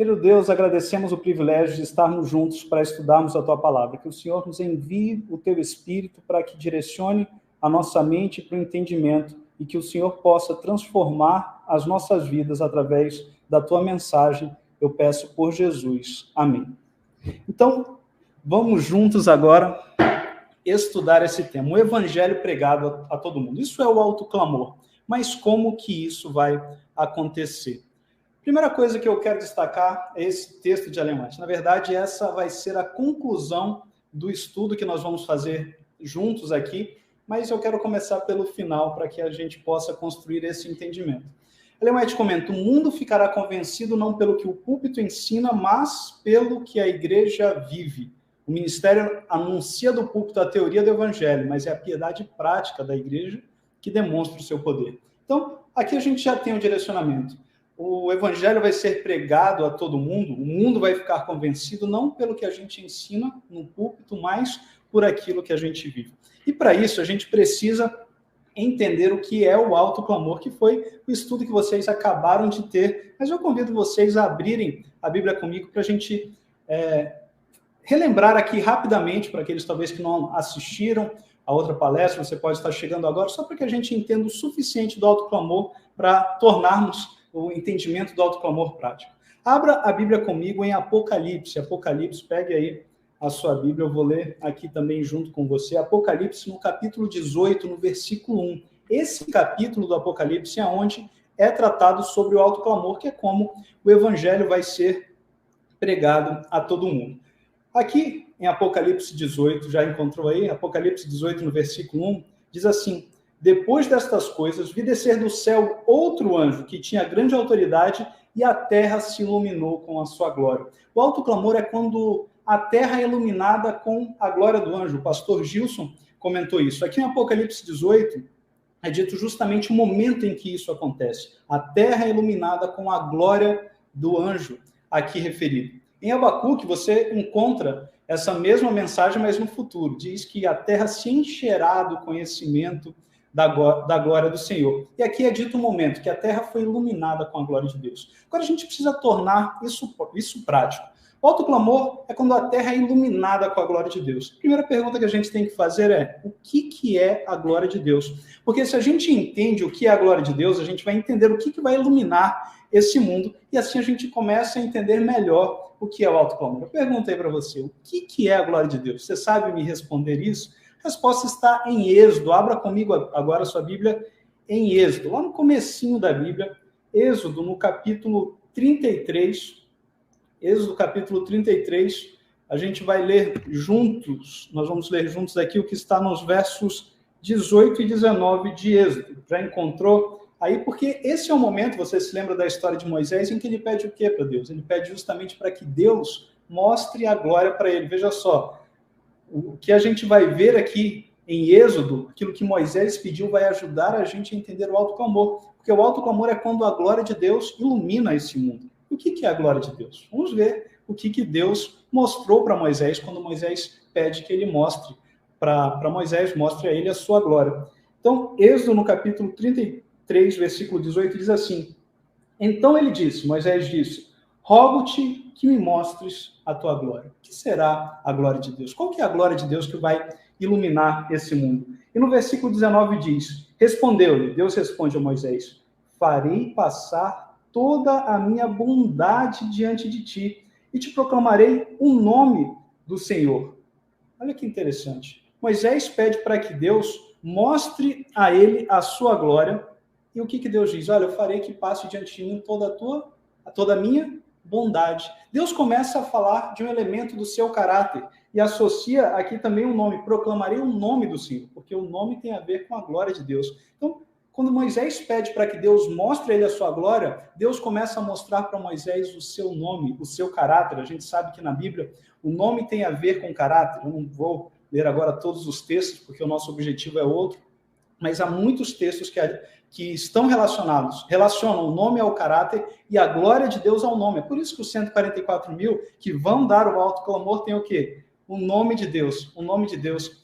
Querido Deus, agradecemos o privilégio de estarmos juntos para estudarmos a Tua Palavra. Que o Senhor nos envie o Teu Espírito para que direcione a nossa mente para o entendimento e que o Senhor possa transformar as nossas vidas através da Tua mensagem. Eu peço por Jesus. Amém. Então, vamos juntos agora estudar esse tema, o Evangelho pregado a todo mundo. Isso é o autoclamor, mas como que isso vai acontecer? Primeira coisa que eu quero destacar é esse texto de Ellen White. Na verdade, essa vai ser a conclusão do estudo que nós vamos fazer juntos aqui, mas eu quero começar pelo final para que a gente possa construir esse entendimento. Ellen White comenta: o mundo ficará convencido não pelo que o púlpito ensina, mas pelo que a igreja vive. O ministério anuncia do púlpito a teoria do evangelho, mas é a piedade prática da igreja que demonstra o seu poder. Então, aqui a gente já tem o direcionamento. O evangelho vai ser pregado a todo mundo, o mundo vai ficar convencido não pelo que a gente ensina no púlpito, mas por aquilo que a gente vive. E para isso a gente precisa entender o que é o autoclamor, que foi o estudo que vocês acabaram de ter. Mas eu convido vocês a abrirem a Bíblia comigo para a gente relembrar aqui rapidamente, para aqueles talvez que não assistiram a outra palestra, você pode estar chegando agora, só para que a gente entenda o suficiente do autoclamor para tornarmos o entendimento do autoclamor prático. Abra a Bíblia comigo em Apocalipse. Apocalipse, pegue aí a sua Bíblia, eu vou ler aqui também junto com você. Apocalipse, no capítulo 18, no versículo 1. Esse capítulo do Apocalipse é onde é tratado sobre o autoclamor, que é como o evangelho vai ser pregado a todo mundo. Aqui em Apocalipse 18, já encontrou aí? Apocalipse 18, no versículo 1, diz assim: depois destas coisas, vi descer do céu outro anjo que tinha grande autoridade e a terra se iluminou com a sua glória. O autoclamor é quando a terra é iluminada com a glória do anjo. O pastor Gilson comentou isso. Aqui em Apocalipse 18, é dito justamente o momento em que isso acontece. A terra é iluminada com a glória do anjo aqui referido. Em Abacuque, você encontra essa mesma mensagem, mas no futuro. Diz que a terra se encherá do conhecimento da glória do Senhor. E aqui é dito o momento que a terra foi iluminada com a glória de Deus. Agora a gente precisa tornar isso prático. O autoclamor é quando a terra é iluminada com a glória de Deus. A primeira pergunta que a gente tem que fazer é: o que é a glória de Deus? Porque se a gente entende o que é a glória de Deus, a gente vai entender o que vai iluminar esse mundo, e assim a gente começa a entender melhor o que é o autoclamor. Eu perguntei para você: o que é a glória de Deus? Você sabe me responder isso? A resposta está em Êxodo. Abra comigo agora a sua Bíblia em Êxodo, lá no comecinho da Bíblia, Êxodo, no capítulo 33. Êxodo, capítulo 33, a gente vai ler juntos, nós vamos ler juntos aqui o que está nos versos 18 e 19 de Êxodo. Já encontrou aí? Porque esse é o momento, você se lembra da história de Moisés, em que ele pede o quê para Deus? Ele pede justamente para que Deus mostre a glória para ele. Veja só, o que a gente vai ver aqui em Êxodo, aquilo que Moisés pediu, vai ajudar a gente a entender o autoclamor. Porque o autoclamor é quando a glória de Deus ilumina esse mundo. O que é a glória de Deus? Vamos ver o que Deus mostrou para Moisés quando Moisés pede que ele mostre para Moisés, mostre a ele a sua glória. Então, Êxodo, no capítulo 33, versículo 18, diz assim: então ele disse, Moisés disse: rogo-te que me mostres a tua glória. O que será a glória de Deus? Qual que é a glória de Deus que vai iluminar esse mundo? E no versículo 19 diz: respondeu-lhe, Deus responde a Moisés: farei passar toda a minha bondade diante de ti e te proclamarei o nome do Senhor. Olha que interessante. Moisés pede para que Deus mostre a ele a sua glória. E o que Deus diz? Olha, eu farei que passe diante de mim toda a minha bondade. Deus começa a falar de um elemento do seu caráter e associa aqui também um nome. Proclamarei o nome do Senhor, porque o nome tem a ver com a glória de Deus. Então, quando Moisés pede para que Deus mostre a ele a sua glória, Deus começa a mostrar para Moisés o seu nome, o seu caráter. A gente sabe que na Bíblia o nome tem a ver com caráter. Eu não vou ler agora todos os textos, porque o nosso objetivo é outro, mas há muitos textos que estão relacionam o nome ao caráter e a glória de Deus ao nome. É por isso que os 144 mil que vão dar o autoclamor tem o quê? O nome de Deus. O nome de Deus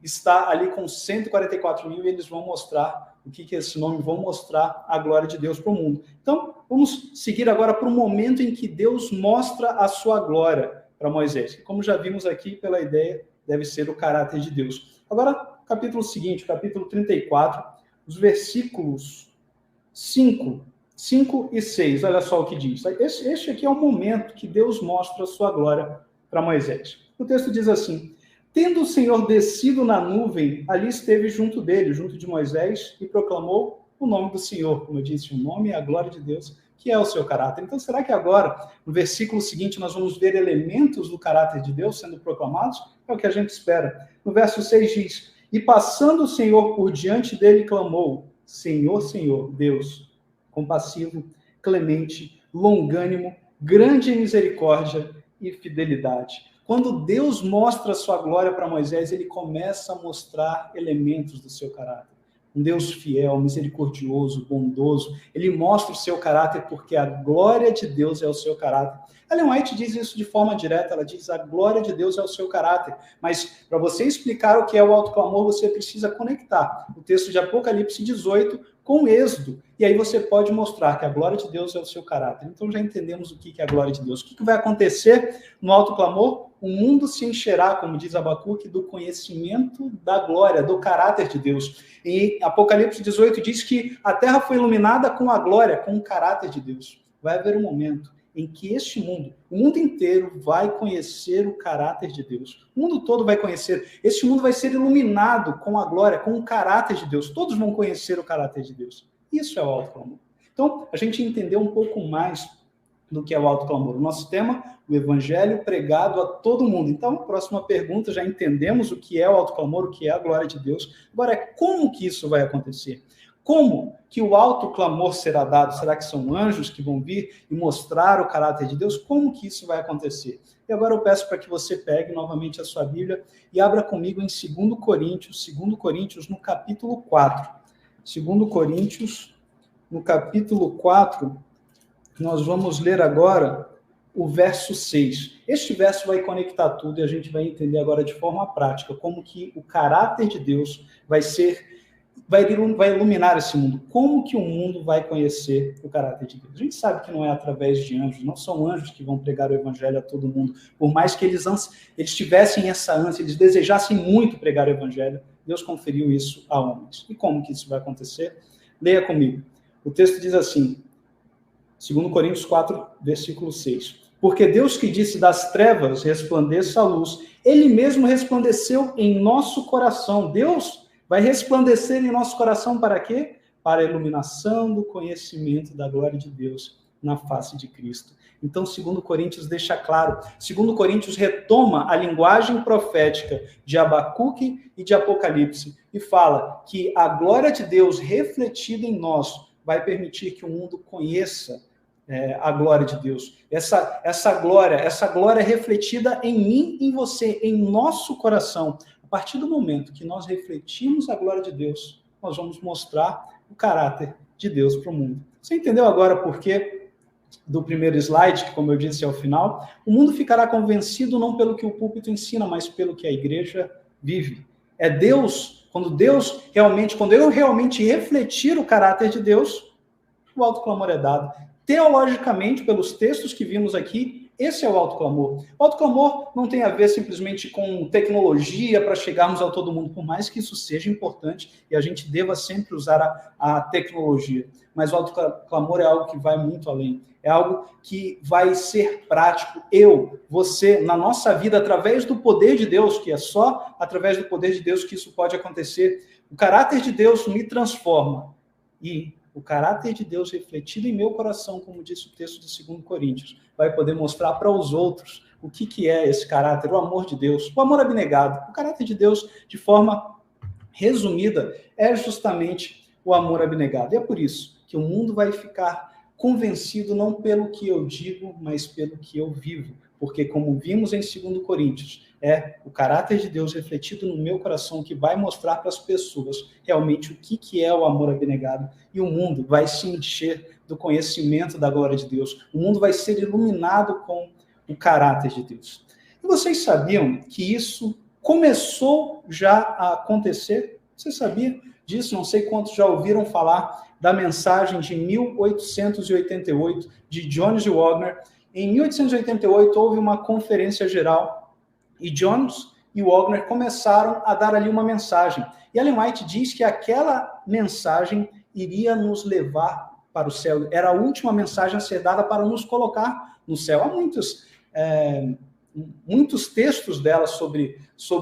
está ali com 144 mil e eles vão mostrar o que é esse nome, vão mostrar a glória de Deus para o mundo. Então, vamos seguir agora para o momento em que Deus mostra a sua glória para Moisés. Como já vimos aqui, pela ideia, deve ser o caráter de Deus. Agora, capítulo seguinte, capítulo 34, os versículos 5 e 6, olha só o que diz. Este aqui é o momento que Deus mostra a sua glória para Moisés. O texto diz assim: tendo o Senhor descido na nuvem, ali esteve junto dele, junto de Moisés, e proclamou o nome do Senhor. Como eu disse, o nome é a glória de Deus, que é o seu caráter. Então, será que agora, no versículo seguinte, nós vamos ver elementos do caráter de Deus sendo proclamados? É o que a gente espera. No verso 6 diz: e passando o Senhor por diante dele, clamou: Senhor, Senhor, Deus, compassivo, clemente, longânimo, grande em misericórdia e fidelidade. Quando Deus mostra a sua glória para Moisés, ele começa a mostrar elementos do seu caráter. Um Deus fiel, misericordioso, bondoso. Ele mostra o seu caráter porque a glória de Deus é o seu caráter. Ellen White diz isso de forma direta, ela diz: a glória de Deus é o seu caráter. Mas para você explicar o que é o autoclamor, você precisa conectar o texto de Apocalipse 18 com Êxodo. E aí você pode mostrar que a glória de Deus é o seu caráter. Então já entendemos o que é a glória de Deus. O que vai acontecer no autoclamor? O mundo se encherá, como diz Abacuque, do conhecimento da glória, do caráter de Deus. E Apocalipse 18 diz que a terra foi iluminada com a glória, com o caráter de Deus. Vai haver um momento em que este mundo, o mundo inteiro, vai conhecer o caráter de Deus. O mundo todo vai conhecer. Este mundo vai ser iluminado com a glória, com o caráter de Deus. Todos vão conhecer o caráter de Deus. Isso é o autoclamor. Então, a gente entendeu um pouco mais do que é o autoclamor. O nosso tema, o evangelho pregado a todo mundo. Então, próxima pergunta, já entendemos o que é o autoclamor, o que é a glória de Deus. Agora, como que isso vai acontecer? Como que o autoclamor será dado? Será que são anjos que vão vir e mostrar o caráter de Deus? Como que isso vai acontecer? E agora eu peço para que você pegue novamente a sua Bíblia e abra comigo em 2 Coríntios, no capítulo 4. 2 Coríntios, no capítulo 4, nós vamos ler agora o verso 6. Este verso vai conectar tudo e a gente vai entender agora de forma prática como que o caráter de Deus vai iluminar esse mundo. Como que o mundo vai conhecer o caráter de Deus? A gente sabe que não é através de anjos, não são anjos que vão pregar o evangelho a todo mundo. Por mais que eles tivessem essa ânsia, eles desejassem muito pregar o evangelho, Deus conferiu isso a homens. E como que isso vai acontecer? Leia comigo. O texto diz assim, 2 Coríntios 4, versículo 6. Porque Deus que disse das trevas resplandeça a luz, ele mesmo resplandeceu em nosso coração. Deus vai resplandecer em nosso coração para quê? Para a iluminação do conhecimento da glória de Deus na face de Cristo. Então, 2 Coríntios deixa claro, 2 Coríntios retoma a linguagem profética de Abacuque e de Apocalipse e fala que a glória de Deus refletida em nós vai permitir que o mundo conheça a glória de Deus. Essa glória refletida em mim, em você, em nosso coração. A partir do momento que nós refletimos a glória de Deus, nós vamos mostrar o caráter de Deus para o mundo. Você entendeu agora por que do primeiro slide, que como eu disse ao final, o mundo ficará convencido não pelo que o púlpito ensina, mas pelo que a igreja vive. É Deus, quando eu realmente refletir o caráter de Deus, o autoclamor é dado. Teologicamente, pelos textos que vimos aqui, esse é o autoclamor. O autoclamor não tem a ver simplesmente com tecnologia para chegarmos a todo mundo, por mais que isso seja importante e a gente deva sempre usar a tecnologia. Mas o autoclamor é algo que vai muito além. É algo que vai ser prático. Você, na nossa vida, através do poder de Deus, que é só através do poder de Deus que isso pode acontecer. O caráter de Deus me transforma. E o caráter de Deus refletido em meu coração, como disse o texto de 2 Coríntios, vai poder mostrar para os outros o que é esse caráter, o amor de Deus, o amor abnegado. O caráter de Deus, de forma resumida, é justamente o amor abnegado. E é por isso que o mundo vai ficar convencido não pelo que eu digo, mas pelo que eu vivo. Porque, como vimos em 2 Coríntios, é o caráter de Deus refletido no meu coração que vai mostrar para as pessoas realmente o que é o amor abnegado. E o mundo vai se encher do conhecimento da glória de Deus. O mundo vai ser iluminado com o caráter de Deus. E vocês sabiam que isso começou já a acontecer? Você sabia disso? Não sei quantos já ouviram falar da mensagem de 1888 de Jones e Wagner. Em 1888 houve uma conferência geral e Jones e Wagner começaram a dar ali uma mensagem. E Ellen White diz que aquela mensagem iria nos levar para o céu. Era a última mensagem a ser dada para nos colocar no céu. Há muitos textos dela sobre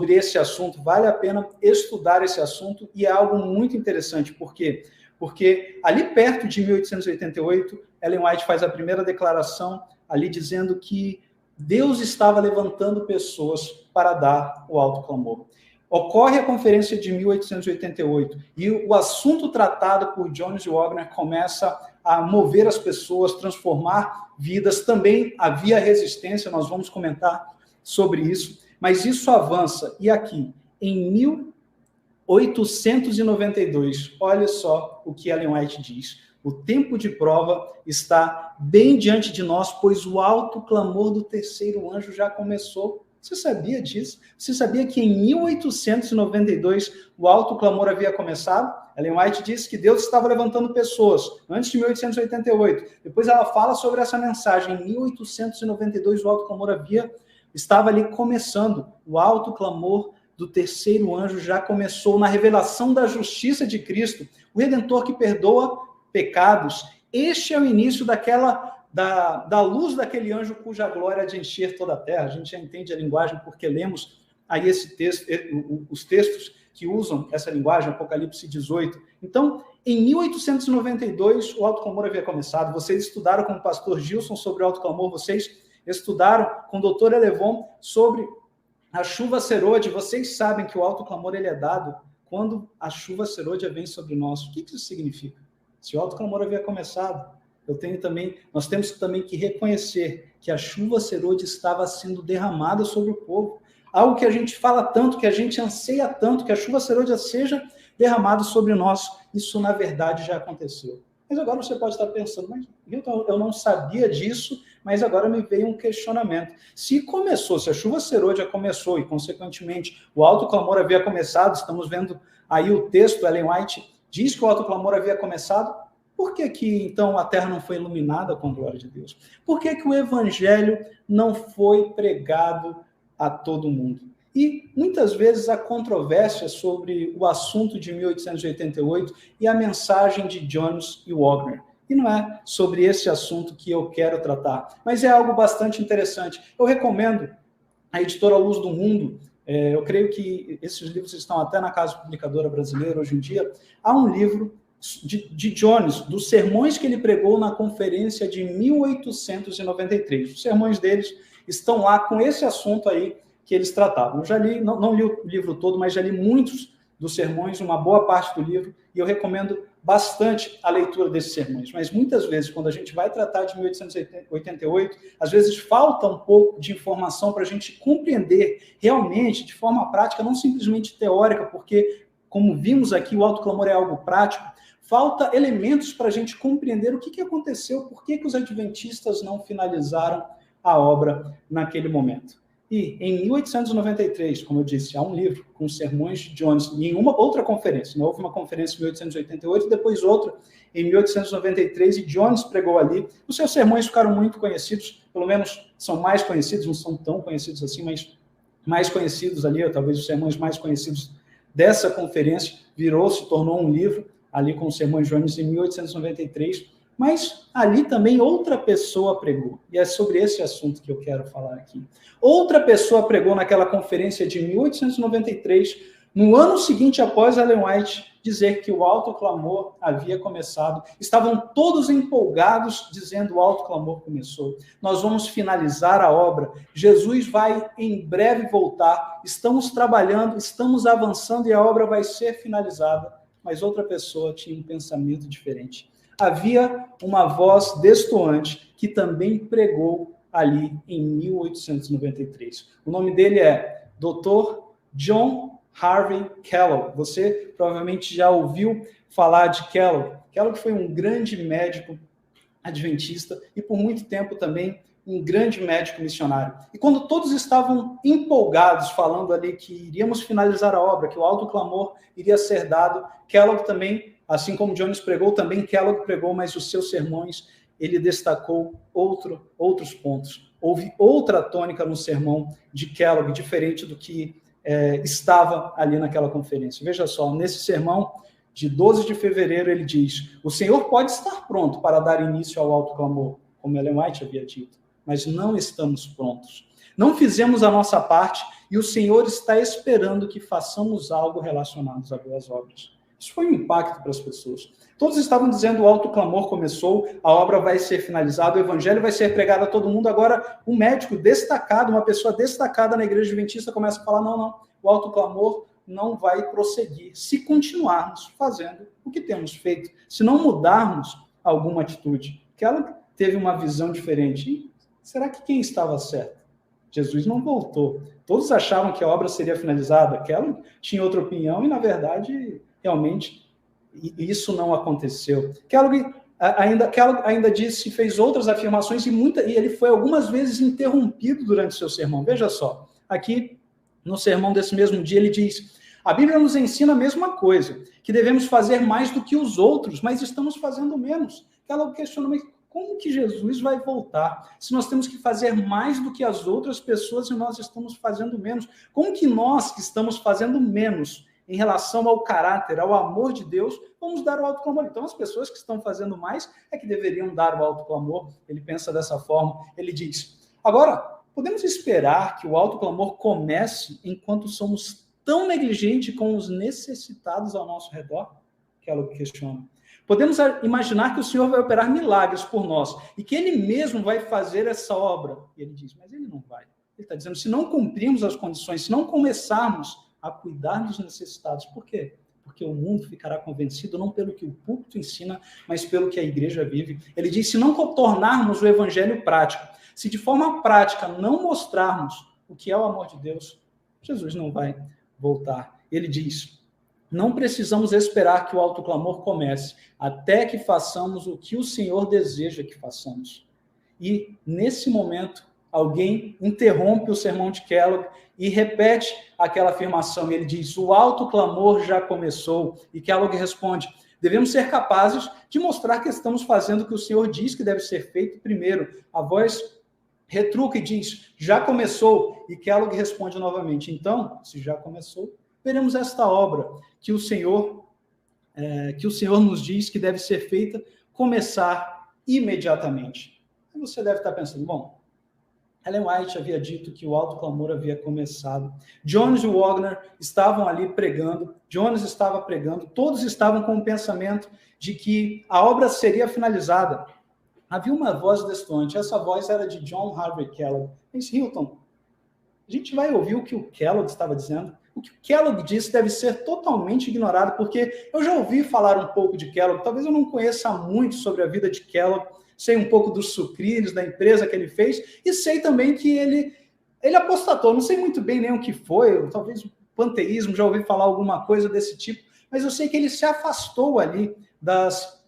esse assunto. Vale a pena estudar esse assunto e é algo muito interessante. Por quê? Porque ali perto de 1888, Ellen White faz a primeira declaração ali dizendo que Deus estava levantando pessoas para dar o alto clamor. Ocorre a conferência de 1888 e o assunto tratado por Jones e Wagner começa a mover as pessoas, transformar vidas. Também havia resistência, nós vamos comentar sobre isso, mas isso avança. E aqui, em 1892, olha só o que Ellen White diz. O tempo de prova está bem diante de nós, pois o alto clamor do terceiro anjo já começou. Você sabia disso? Você sabia que em 1892 o alto clamor havia começado? Ellen White disse que Deus estava levantando pessoas antes de 1888. Depois ela fala sobre essa mensagem. Em 1892 o alto clamor estava ali começando. O alto clamor do terceiro anjo já começou na revelação da justiça de Cristo, o Redentor que perdoa pecados. Este é o início da luz daquele anjo cuja glória há de encher toda a terra. A gente já entende a linguagem porque lemos aí esse texto, os textos que usam essa linguagem, Apocalipse 18. Então, em 1892, o alto clamor havia começado. Vocês estudaram com o pastor Gilson sobre o alto clamor, vocês estudaram com o doutor Elevon sobre a chuva serôdia. Vocês sabem que o alto clamor ele é dado quando a chuva serôdia vem sobre nós. O que isso significa? Se o alto clamor havia começado, nós temos também que reconhecer que a chuva serôdia estava sendo derramada sobre o povo. Algo que a gente fala tanto, que a gente anseia tanto, que a chuva serôdia seja derramada sobre nós. Isso, na verdade, já aconteceu. Mas agora você pode estar pensando, mas eu não sabia disso, mas agora me veio um questionamento. Se a chuva serôdia começou e, consequentemente, o alto clamor havia começado, estamos vendo aí o texto, Ellen White diz que o alto clamor havia começado, por que então, a terra não foi iluminada com a glória de Deus? Por que o evangelho não foi pregado a todo mundo? E, muitas vezes, há controvérsia sobre o assunto de 1888 e a mensagem de Jones e Wagner. E não é sobre esse assunto que eu quero tratar, mas é algo bastante interessante. Eu recomendo a editora Luz do Mundo. Eu creio que esses livros estão até na Casa Publicadora Brasileira hoje em dia. Há um livro de Jones, dos sermões que ele pregou na conferência de 1893. Os sermões deles estão lá com esse assunto aí que eles tratavam. Eu já li, não li o livro todo, mas já li muitos dos sermões, uma boa parte do livro, e eu recomendo bastante a leitura desses sermões. Mas muitas vezes, quando a gente vai tratar de 1888, às vezes falta um pouco de informação para a gente compreender realmente, de forma prática, não simplesmente teórica, porque, como vimos aqui, o alto clamor é algo prático. Falta elementos para a gente compreender o que aconteceu, por que os adventistas não finalizaram a obra naquele momento. E, em 1893, como eu disse, há um livro com sermões de Jones, em uma outra conferência. Houve uma conferência em 1888, depois outra em 1893, e Jones pregou ali. Os seus sermões ficaram muito conhecidos, pelo menos são mais conhecidos, não são tão conhecidos assim, mas mais conhecidos ali, talvez os sermões mais conhecidos dessa conferência, se tornou um livro, ali com os sermões de Jones, em 1893, mas ali também outra pessoa pregou, e é sobre esse assunto que eu quero falar aqui. Outra pessoa pregou naquela conferência de 1893, no ano seguinte, após Ellen White dizer que o alto clamor havia começado. Estavam todos empolgados, dizendo: o alto clamor começou. Nós vamos finalizar a obra. Jesus vai em breve voltar. Estamos trabalhando, estamos avançando e a obra vai ser finalizada. Mas outra pessoa tinha um pensamento diferente. Havia uma voz destoante que também pregou ali em 1893. O nome dele é Dr. John Harvey Kellogg. Você provavelmente já ouviu falar de Kellogg. Kellogg foi um grande médico adventista e por muito tempo também um grande médico missionário. E quando todos estavam empolgados, falando ali que iríamos finalizar a obra, que o alto clamor iria ser dado, Kellogg também, assim como Jones pregou, também Kellogg pregou, mas os seus sermões, ele destacou outros pontos. Houve outra tônica no sermão de Kellogg, diferente do que estava ali naquela conferência. Veja só, nesse sermão de 12 de fevereiro, ele diz: o Senhor pode estar pronto para dar início ao alto clamor, como Ellen White havia dito, mas não estamos prontos. Não fizemos a nossa parte e o Senhor está esperando que façamos algo relacionado a boas obras. Isso foi um impacto para as pessoas. Todos estavam dizendo: o alto clamor começou, a obra vai ser finalizada, o evangelho vai ser pregado a todo mundo. Agora, um médico destacado, uma pessoa destacada na igreja adventista começa a falar: não, o alto clamor não vai prosseguir se continuarmos fazendo o que temos feito, se não mudarmos alguma atitude. Que ela teve uma visão diferente. E será que quem estava certo? Jesus não voltou. Todos achavam que a obra seria finalizada. Kellogg tinha outra opinião e, na verdade, realmente, isso não aconteceu. Kellogg ainda disse, fez outras afirmações e ele foi algumas vezes interrompido durante seu sermão. Veja só, aqui no sermão desse mesmo dia ele diz: a Bíblia nos ensina a mesma coisa, que devemos fazer mais do que os outros, mas estamos fazendo menos. Kellogg questiona: mas como que Jesus vai voltar se nós temos que fazer mais do que as outras pessoas e nós estamos fazendo menos? Como que nós, que estamos fazendo menos em relação ao caráter, ao amor de Deus, vamos dar o alto clamor? Então, as pessoas que estão fazendo mais é que deveriam dar o alto clamor. Ele pensa dessa forma. Ele diz: agora, podemos esperar que o alto clamor comece enquanto somos tão negligentes com os necessitados ao nosso redor? Que ela questiona. Podemos imaginar que o Senhor vai operar milagres por nós e que Ele mesmo vai fazer essa obra. E ele diz: mas Ele não vai. Ele está dizendo: se não cumprirmos as condições, se não começarmos a cuidar dos necessitados. Por quê? Porque o mundo ficará convencido não pelo que o púlpito ensina, mas pelo que a igreja vive. Ele diz: se não tornarmos o evangelho prático, se de forma prática não mostrarmos o que é o amor de Deus, Jesus não vai voltar. Ele diz: não precisamos esperar que o alto clamor comece, até que façamos o que o Senhor deseja que façamos. E, nesse momento, alguém interrompe o sermão de Kellogg e repete aquela afirmação. Ele diz: o alto clamor já começou. E Kellogg responde: devemos ser capazes de mostrar que estamos fazendo o que o Senhor diz que deve ser feito primeiro. A voz retruca e diz: já começou. E Kellogg responde novamente: então, se já começou, veremos esta obra que o Senhor nos diz que deve ser feita começar imediatamente. E você deve estar pensando: bom, Ellen White havia dito que o alto clamor havia começado. Jones e Wagner estavam ali pregando, Jones estava pregando, todos estavam com o pensamento de que a obra seria finalizada. Havia uma voz destoante, essa voz era de John Harvey Kellogg. Mas, Hilton, a gente vai ouvir o que o Kellogg estava dizendo? O que o Kellogg disse deve ser totalmente ignorado, porque eu já ouvi falar um pouco de Kellogg, talvez eu não conheça muito sobre a vida de Kellogg, sei um pouco dos sucrilhos, da empresa que ele fez, e sei também que ele apostatou, não sei muito bem nem o que foi, talvez o panteísmo, já ouvi falar alguma coisa desse tipo, mas eu sei que ele se afastou ali das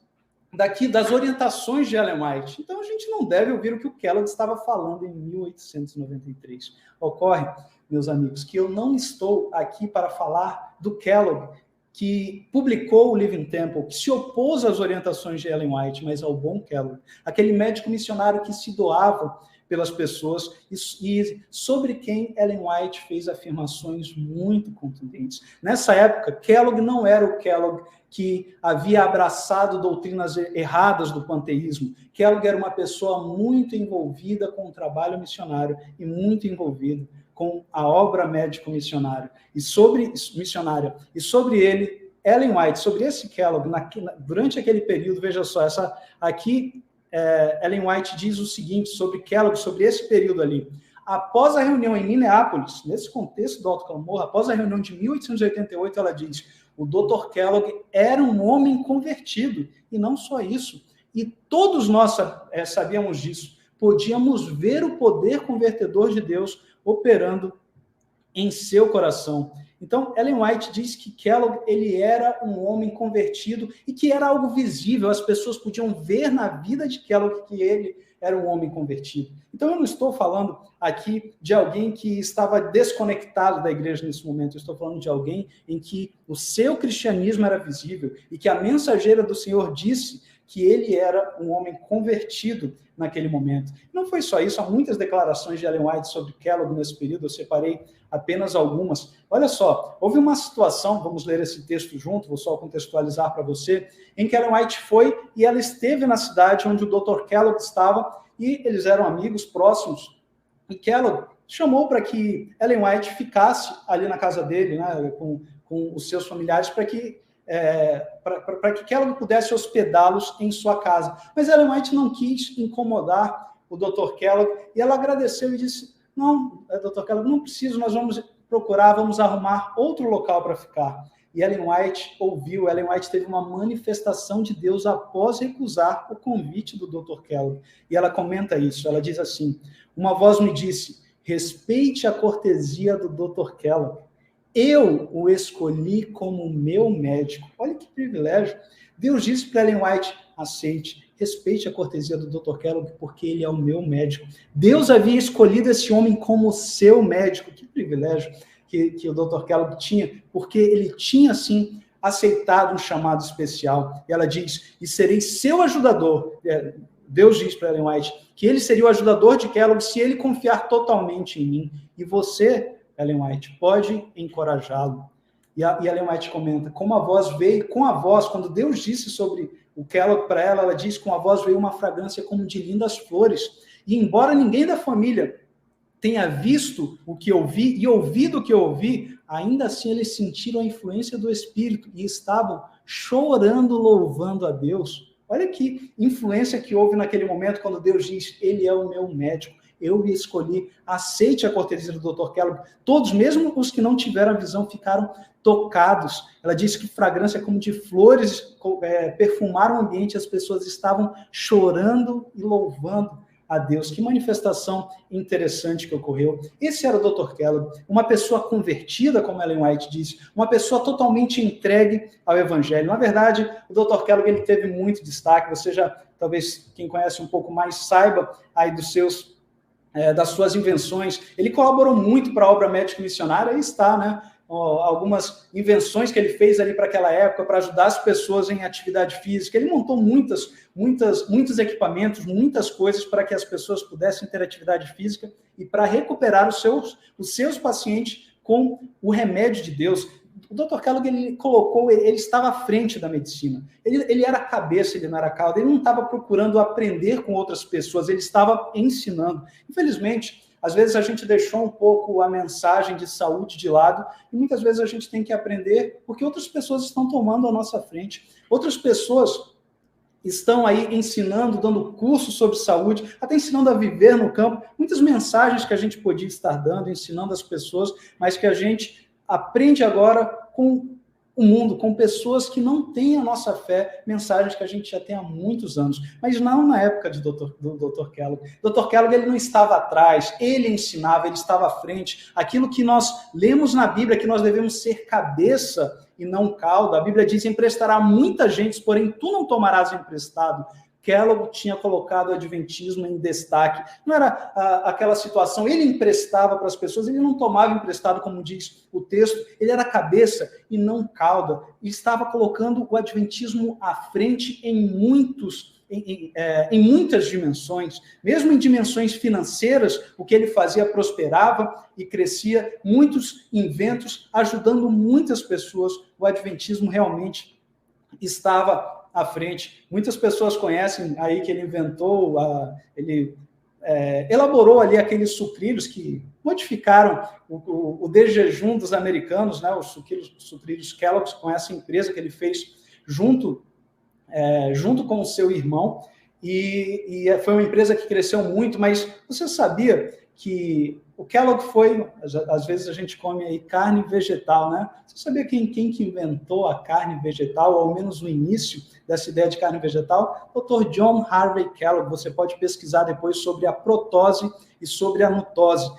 orientações de Ellen White. Então a gente não deve ouvir o que o Kellogg estava falando em 1893. Ocorre, meus amigos, que eu não estou aqui para falar do Kellogg, que publicou o Living Temple, que se opôs às orientações de Ellen White, mas ao bom Kellogg, aquele médico missionário que se doava pelas pessoas e sobre quem Ellen White fez afirmações muito contundentes. Nessa época, Kellogg não era o Kellogg que havia abraçado doutrinas erradas do panteísmo. Kellogg era uma pessoa muito envolvida com o trabalho missionário e muito envolvido com a obra médico-missionária. E sobre ele, Ellen White, sobre esse Kellogg, durante aquele período, veja só, Ellen White diz o seguinte sobre Kellogg, sobre esse período ali. Após a reunião em Minneapolis, nesse contexto do alto clamor, após a reunião de 1888, ela diz: o Dr. Kellogg era um homem convertido, e não só isso. E todos nós sabíamos disso. Podíamos ver o poder convertedor de Deus operando em seu coração. Então, Ellen White diz que Kellogg, ele era um homem convertido e que era algo visível, as pessoas podiam ver na vida de Kellogg que ele era um homem convertido. Então, eu não estou falando aqui de alguém que estava desconectado da igreja nesse momento, eu estou falando de alguém em que o seu cristianismo era visível e que a mensageira do Senhor disse que ele era um homem convertido naquele momento. Não foi só isso, há muitas declarações de Ellen White sobre Kellogg nesse período, eu separei apenas algumas. Olha só, houve uma situação, vamos ler esse texto junto, vou só contextualizar para você, em que Ellen White foi e ela esteve na cidade onde o Dr. Kellogg estava, e eles eram amigos próximos, e Kellogg chamou para que Ellen White ficasse ali na casa dele, né, com os seus familiares, para que Kellogg pudesse hospedá-los em sua casa. Mas Ellen White não quis incomodar o Dr. Kellogg, e ela agradeceu e disse, não, Dr. Kellogg, não preciso, nós vamos procurar, vamos arrumar outro local para ficar. E Ellen White ouviu, Ellen White teve uma manifestação de Deus após recusar o convite do Dr. Kellogg. E ela comenta isso, ela diz assim, uma voz me disse, respeite a cortesia do Dr. Kellogg. Eu o escolhi como meu médico. Olha que privilégio. Deus disse para Ellen White, aceite, respeite a cortesia do Dr. Kellogg, porque ele é o meu médico. Deus havia escolhido esse homem como seu médico. Que privilégio que o Dr. Kellogg tinha, porque ele tinha, sim, aceitado um chamado especial. E ela diz, e serei seu ajudador. Deus diz para Ellen White que ele seria o ajudador de Kellogg se ele confiar totalmente em mim. E você, Ellen White, pode encorajá-lo. E Ellen White comenta, como a voz veio, com a voz, quando Deus disse sobre o Kellogg para ela, ela diz, com a voz veio uma fragrância como de lindas flores. E embora ninguém da família tenha visto o que eu vi e ouvido o que eu ouvi, ainda assim eles sentiram a influência do Espírito e estavam chorando, louvando a Deus. Olha que influência que houve naquele momento, quando Deus diz, ele é o meu médico, eu o escolhi, aceite a cortesia do Dr. Kellogg. Todos, mesmo os que não tiveram a visão, ficaram tocados. Ela disse que fragrância como de flores perfumaram o ambiente, as pessoas estavam chorando e louvando a Deus. Que manifestação interessante que ocorreu. Esse era o Dr. Kellogg, uma pessoa convertida, como Ellen White disse, uma pessoa totalmente entregue ao Evangelho. Na verdade, o Dr. Kellogg ele teve muito destaque, você já, talvez, quem conhece um pouco mais, saiba aí das suas invenções. Ele colaborou muito para a obra médica missionária, aí está, né? Algumas invenções que ele fez ali para aquela época, para ajudar as pessoas em atividade física. Ele montou muitos equipamentos, muitas coisas para que as pessoas pudessem ter atividade física e para recuperar os seus pacientes com o remédio de Deus. O Dr. Kellogg, ele estava à frente da medicina. Ele era a cabeça, ele não era a cauda. Ele não estava procurando aprender com outras pessoas, ele estava ensinando. Infelizmente, às vezes a gente deixou um pouco a mensagem de saúde de lado e muitas vezes a gente tem que aprender porque outras pessoas estão tomando a nossa frente. Outras pessoas estão aí ensinando, dando cursos sobre saúde, até ensinando a viver no campo. Muitas mensagens que a gente podia estar dando, ensinando as pessoas, mas que a gente aprende agora com o mundo, com pessoas que não têm a nossa fé, mensagens que a gente já tem há muitos anos, mas não na época do Dr. Kellogg. Dr. Kellogg, ele não estava atrás, ele ensinava, ele estava à frente. Aquilo que nós lemos na Bíblia, que nós devemos ser cabeça e não cauda. A Bíblia diz, emprestará muita gente, porém tu não tomarás emprestado. Kellogg tinha colocado o adventismo em destaque. Não era aquela situação, ele emprestava para as pessoas, ele não tomava emprestado, como diz o texto, ele era cabeça e não cauda. E estava colocando o adventismo à frente em muitas dimensões, mesmo em dimensões financeiras, o que ele fazia prosperava e crescia, muitos inventos, ajudando muitas pessoas. O adventismo realmente estava à frente. Muitas pessoas conhecem aí que ele inventou, elaborou ali aqueles sucrilhos que modificaram o desjejum dos americanos, né, os sucrilhos Kellogg's, com essa empresa que ele fez junto com o seu irmão, e foi uma empresa que cresceu muito, mas você sabia que o Kellogg às vezes a gente come aí carne vegetal, né? Você sabia quem que inventou a carne vegetal, ou ao menos o início dessa ideia de carne vegetal? Dr. John Harvey Kellogg. Você pode pesquisar depois sobre a protose e sobre a nutose.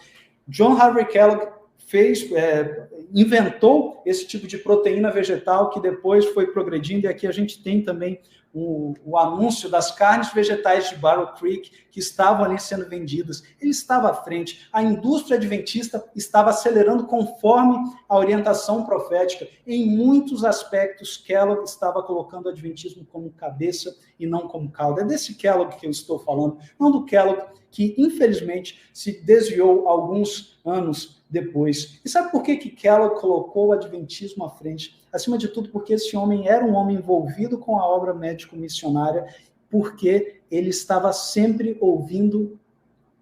John Harvey Kellogg inventou esse tipo de proteína vegetal que depois foi progredindo, e aqui a gente tem também o anúncio das carnes vegetais de Barrow Creek que estavam ali sendo vendidas. Ele estava à frente. A indústria adventista estava acelerando conforme a orientação profética. Em muitos aspectos, Kellogg estava colocando o adventismo como cabeça e não como cauda. É desse Kellogg que eu estou falando, não do Kellogg que, infelizmente, se desviou alguns anos depois. E sabe por que Kellogg colocou o adventismo à frente? Acima de tudo, porque esse homem era um homem envolvido com a obra médico-missionária, porque ele estava sempre ouvindo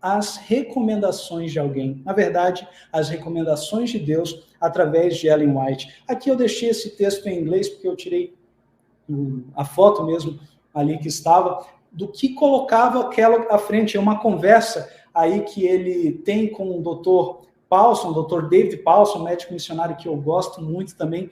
as recomendações de alguém. Na verdade, as recomendações de Deus através de Ellen White. Aqui eu deixei esse texto em inglês, porque eu tirei a foto mesmo ali que estava, do que colocava Kellogg à frente. É uma conversa aí que ele tem com o Dr. Paulson, Dr. David Paulson, médico missionário que eu gosto muito também.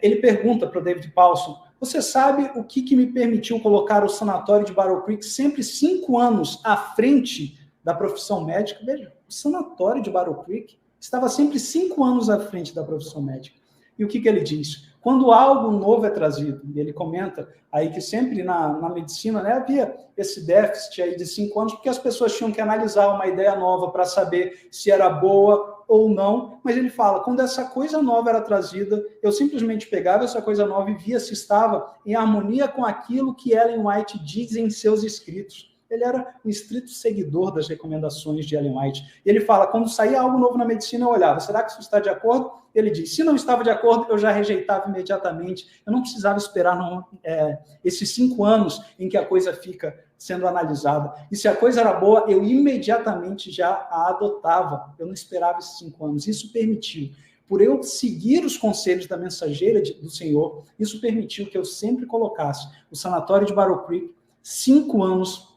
Ele pergunta para o David Paulson: você sabe o que me permitiu colocar o sanatório de Barrow Creek sempre 5 anos à frente da profissão médica? Veja, o sanatório de Barrow Creek estava sempre 5 anos à frente da profissão médica. E o que ele diz? Quando algo novo é trazido, e ele comenta aí que sempre na medicina, né, havia esse déficit aí de 5 anos, porque as pessoas tinham que analisar uma ideia nova para saber se era boa ou não, mas ele fala, quando essa coisa nova era trazida, eu simplesmente pegava essa coisa nova e via se estava em harmonia com aquilo que Ellen White diz em seus escritos. Ele era um estrito seguidor das recomendações de Ellen White. E ele fala, quando saía algo novo na medicina, eu olhava, será que isso está de acordo? Ele diz, se não estava de acordo, eu já rejeitava imediatamente. Eu não precisava esperar esses 5 anos em que a coisa fica sendo analisada. E se a coisa era boa, eu imediatamente já a adotava. Eu não esperava esses 5 anos. Isso permitiu. Por eu seguir os conselhos da mensageira do Senhor, isso permitiu que eu sempre colocasse o sanatório de Barrow Creek 5 anos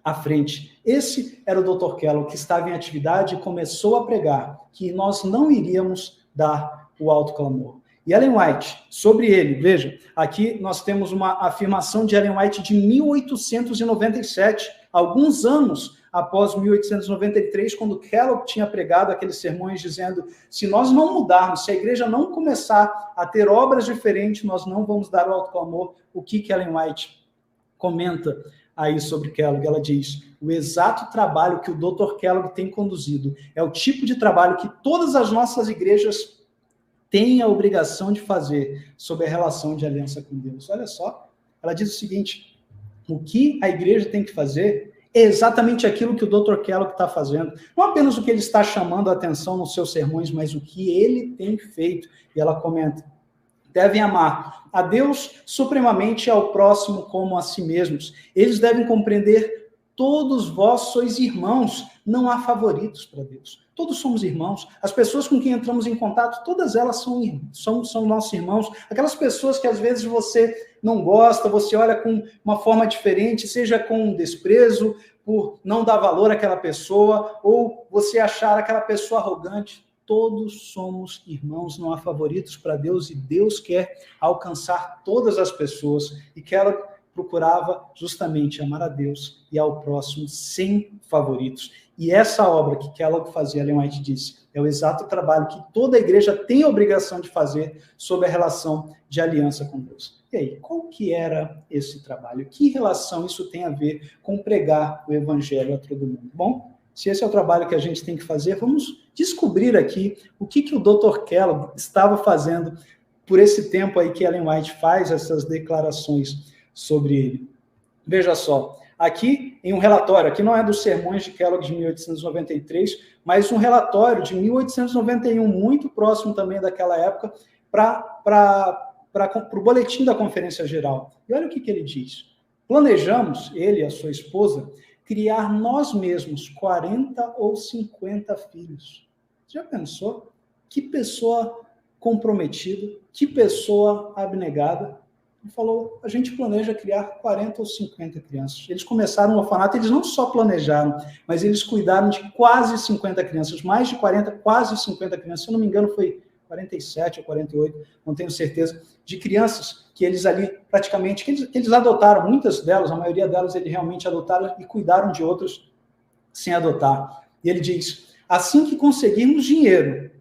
à frente. Esse era o Dr. Kellogg, que estava em atividade e começou a pregar que nós não iríamos dar o alto clamor. E Ellen White, sobre ele, veja, aqui nós temos uma afirmação de Ellen White de 1897, alguns anos após 1893, quando Kellogg tinha pregado aqueles sermões dizendo, se nós não mudarmos, se a igreja não começar a ter obras diferentes, nós não vamos dar o alto clamor. O que Ellen White comenta aí sobre Kellogg? Ela diz, o exato trabalho que o Dr. Kellogg tem conduzido é o tipo de trabalho que todas as nossas igrejas têm a obrigação de fazer sobre a relação de aliança com Deus. Olha só, ela diz o seguinte, o que a igreja tem que fazer é exatamente aquilo que o Dr. Kellogg está fazendo. Não apenas o que ele está chamando a atenção nos seus sermões, mas o que ele tem feito. E ela comenta, devem amar a Deus supremamente e ao próximo como a si mesmos. Eles devem compreender, todos vós sois irmãos, não há favoritos para Deus. Todos somos irmãos. As pessoas com quem entramos em contato, todas elas são nossos irmãos. Aquelas pessoas que às vezes você não gosta, você olha com uma forma diferente, seja com desprezo, por não dar valor àquela pessoa, ou você achar aquela pessoa arrogante. Todos somos irmãos, não há favoritos para Deus, e Deus quer alcançar todas as pessoas, e que ela procurava justamente amar a Deus e ao próximo sem favoritos. E essa obra que Kellogg fazia, Ellen White disse, é o exato trabalho que toda a igreja tem a obrigação de fazer sobre a relação de aliança com Deus. E aí, qual que era esse trabalho? Que relação isso tem a ver com pregar o evangelho a todo mundo? Bom, se esse é o trabalho que a gente tem que fazer, vamos descobrir aqui o que o Dr. Kellogg estava fazendo por esse tempo aí que Ellen White faz essas declarações sobre ele. Veja só, aqui em um relatório, aqui não é dos sermões de Kellogg de 1893, mas um relatório de 1891, muito próximo também daquela época, para o boletim da Conferência Geral. E olha o que ele diz. Planejamos, ele e a sua esposa, criar nós mesmos 40 ou 50 filhos. Já pensou? Que pessoa comprometida, que pessoa abnegada. Ele falou, a gente planeja criar 40 ou 50 crianças. Eles começaram o orfanato, eles não só planejaram, mas eles cuidaram de quase 50 crianças, mais de 40, quase 50 crianças. Se eu não me engano, foi 47 ou 48, não tenho certeza, de crianças que eles ali praticamente, que eles adotaram, muitas delas, a maioria delas, eles realmente adotaram e cuidaram de outros sem adotar. E ele diz, assim que conseguirmos dinheiro,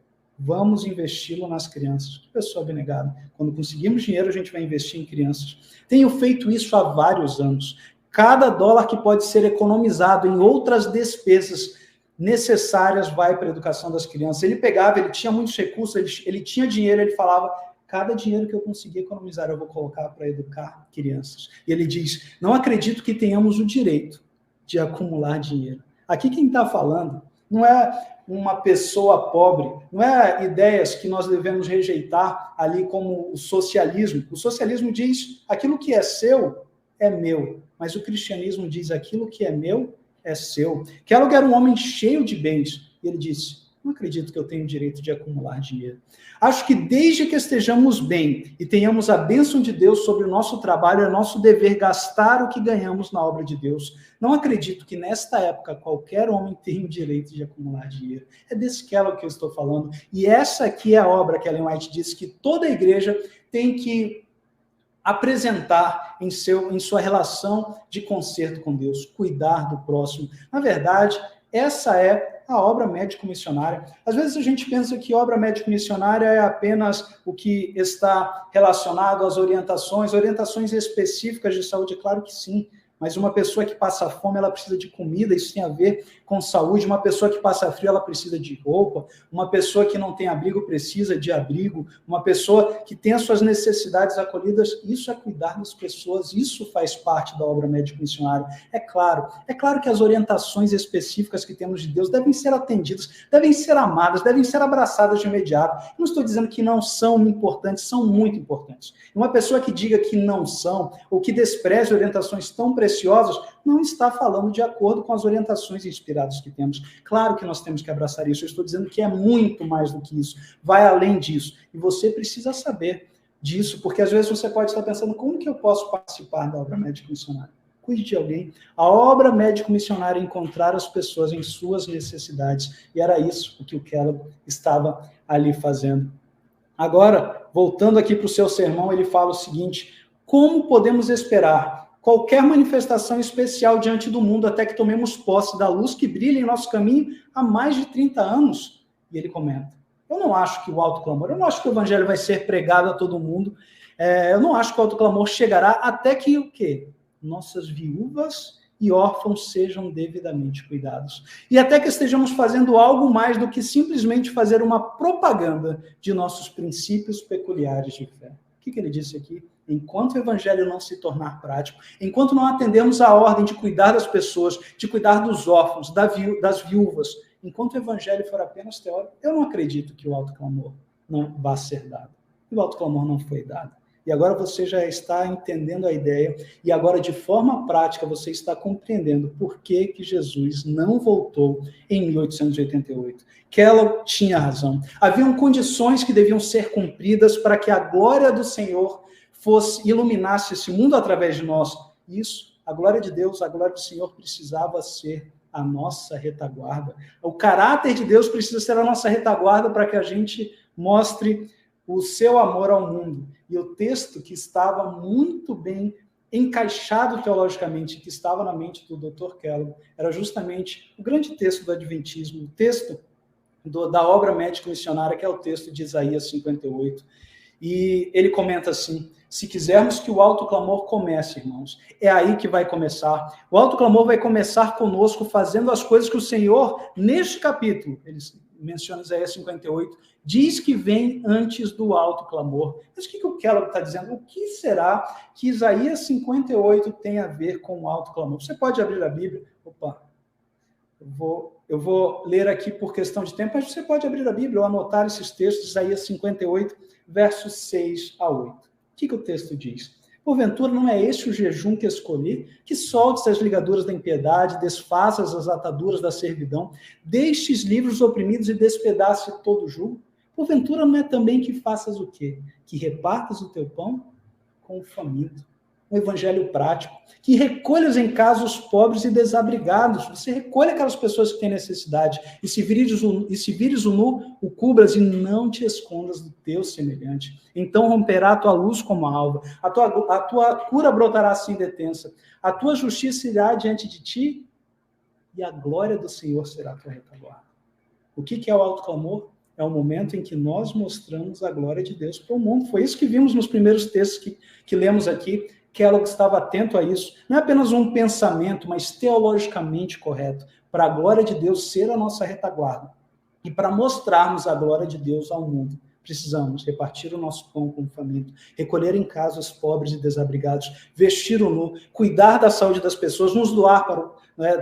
vamos investi-lo nas crianças. Que pessoa abnegada. Quando conseguimos dinheiro, a gente vai investir em crianças. Tenho feito isso há vários anos. Cada dólar que pode ser economizado em outras despesas necessárias vai para a educação das crianças. Ele pegava, ele tinha muitos recursos, ele tinha dinheiro, ele falava, cada dinheiro que eu conseguir economizar, eu vou colocar para educar crianças. E ele diz, não acredito que tenhamos o direito de acumular dinheiro. Aqui quem está falando não é uma pessoa pobre, não é ideias que nós devemos rejeitar ali como o socialismo. O socialismo diz, aquilo que é seu é meu, mas o cristianismo diz, aquilo que é meu é seu. Kellogg era um homem cheio de bens, e ele disse, não acredito que eu tenho o direito de acumular dinheiro. Acho que desde que estejamos bem e tenhamos a bênção de Deus sobre o nosso trabalho, é nosso dever gastar o que ganhamos na obra de Deus. Não acredito que nesta época qualquer homem tenha o direito de acumular dinheiro. É desse Kellogg que eu estou falando. E essa aqui é a obra que Ellen White diz que toda a igreja tem que apresentar em sua relação de conserto com Deus, cuidar do próximo. Na verdade, essa é a obra médico-missionária. Às vezes a gente pensa que obra médico-missionária é apenas o que está relacionado às orientações específicas de saúde, claro que sim, mas uma pessoa que passa fome, ela precisa de comida, isso tem a ver com saúde. Uma pessoa que passa frio, ela precisa de roupa. Uma pessoa que não tem abrigo precisa de abrigo. Uma pessoa que tem as suas necessidades acolhidas, isso é cuidar das pessoas, isso faz parte da obra médico-missionária. É claro que as orientações específicas que temos de Deus devem ser atendidas, devem ser amadas, devem ser abraçadas de imediato. Não estou dizendo que não são importantes, são muito importantes. Uma pessoa que diga que não são, ou que despreze orientações tão preciosas, não está falando de acordo com as orientações inspiradas que temos. Claro que nós temos que abraçar isso, eu estou dizendo que é muito mais do que isso, vai além disso, e você precisa saber disso, porque às vezes você pode estar pensando, como que eu posso participar da obra médico-missionária? Cuide de alguém. A obra médico-missionária é encontrar as pessoas em suas necessidades, e era isso o que o Kellogg estava ali fazendo. Agora, voltando aqui para o seu sermão, ele fala o seguinte, como podemos esperar qualquer manifestação especial diante do mundo até que tomemos posse da luz que brilha em nosso caminho há mais de 30 anos? E ele comenta, eu não acho que o alto clamor, eu não acho que o evangelho vai ser pregado a todo mundo, eu não acho que o alto clamor chegará até que o quê? Nossas viúvas e órfãos sejam devidamente cuidados. E até que estejamos fazendo algo mais do que simplesmente fazer uma propaganda de nossos princípios peculiares de fé. O que ele disse aqui? Enquanto o evangelho não se tornar prático, enquanto não atendermos a ordem de cuidar das pessoas, de cuidar dos órfãos, das viúvas, enquanto o evangelho for apenas teórico, eu não acredito que o alto clamor não vá ser dado. E o alto clamor não foi dado. E agora você já está entendendo a ideia, e agora de forma prática você está compreendendo por que Jesus não voltou em 1888. Kellogg tinha razão. Haviam condições que deviam ser cumpridas para que a glória do Senhor iluminasse esse mundo através de nós. Isso, a glória de Deus, a glória do Senhor precisava ser a nossa retaguarda. O caráter de Deus precisa ser a nossa retaguarda para que a gente mostre o seu amor ao mundo. E o texto que estava muito bem encaixado teologicamente, que estava na mente do Dr. Kellogg, era justamente o grande texto do Adventismo, o texto da obra médico-missionária, que é o texto de Isaías 58. E ele comenta assim, se quisermos que o alto clamor comece, irmãos, é aí que vai começar. O alto clamor vai começar conosco fazendo as coisas que o Senhor, neste capítulo, ele menciona Isaías 58, diz que vem antes do alto clamor. Mas o que o Kellogg está dizendo? O que será que Isaías 58 tem a ver com o alto clamor? Você pode abrir a Bíblia. Opa, eu vou ler aqui por questão de tempo, mas você pode abrir a Bíblia ou anotar esses textos, Isaías 58, versos 6 a 8. O que o texto diz? Porventura não é este o jejum que escolhi, que soltes as ligaduras da impiedade, desfaças as ataduras da servidão, deixes livres os oprimidos e despedace todo o jugo? Porventura não é também que faças o quê? Que repartas o teu pão com o faminto. Um evangelho prático, que recolhas em casa os pobres e desabrigados. Você recolhe aquelas pessoas que têm necessidade, e se vires o nu, o cubras e não te escondas do teu semelhante. Então romperá a tua luz como a alva, a tua cura brotará sem detença, a tua justiça irá diante de ti, e a glória do Senhor será a tua retaguarda. O que é o alto clamor? é o momento em que nós mostramos a glória de Deus para o mundo. Foi isso que vimos nos primeiros textos que lemos aqui. Kellogg estava atento a isso. Não é apenas um pensamento, mas teologicamente correto, para a glória de Deus ser a nossa retaguarda. E para mostrarmos a glória de Deus ao mundo, precisamos repartir o nosso pão com o faminto, recolher em casa os pobres e desabrigados, vestir o nu, cuidar da saúde das pessoas, nos doar